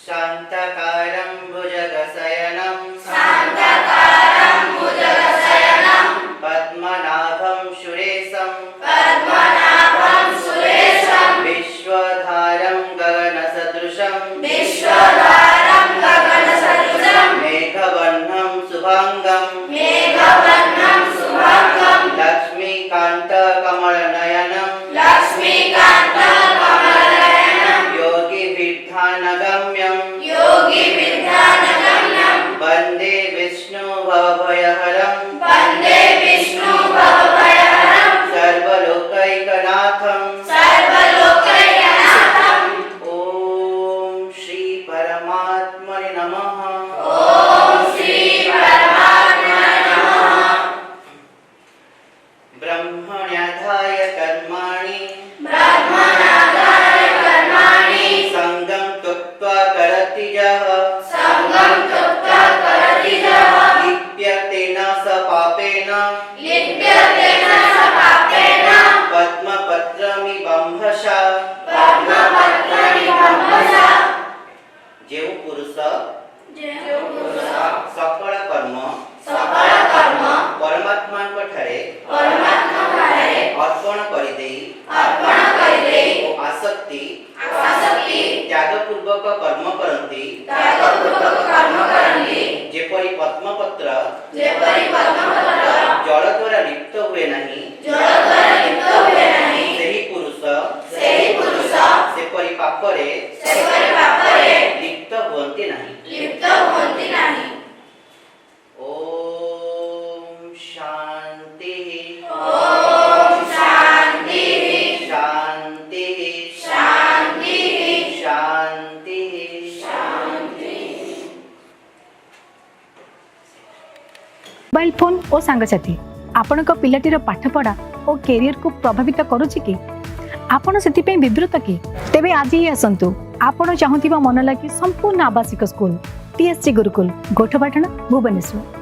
शांताकारं भुजगशयनं पद्मनाभं सुरेशं विश्वधारं गगनसदृशं मेघवर्णं शुभांगं लक्ष्मीकान्तकमलनयनं योगिभिर्ध्यानगम्यं वन्दे विष्णु भवभयहरं सर्वलोकैकनाथं ॐ श्री परमात्मने नमः। ब्रह्मण्याधाय कर्माणि संगं त्यक्त्वा करति यः लिप्यतेन स पापेन पद्मपत्रमिवंभसा। जेउ पुरुष सकल कर्म परमात्मा ठारे अर्पण करिदेई आसक्ति त्यागपूर्वक कर्म करती जेपरि पद्मपत्र जल द्वारा लिप्त हुए नहीं सेही पुरुष सेपरि पापरे लिप्त हुअन्ति नहीं। ओम शांति शांति मोबाइल फोन और सांगसाथी आपण पिलाटीर पाठपढ़ा और कैरियर को प्रभावित करुच्ची कि आपण से विवृत कि तेबे आज ही आसतु आपण चाहूबा मन लगी संपूर्ण आवासिक स्कूल TSC गुरुकुल गोठपाटण भुवनेश्वर।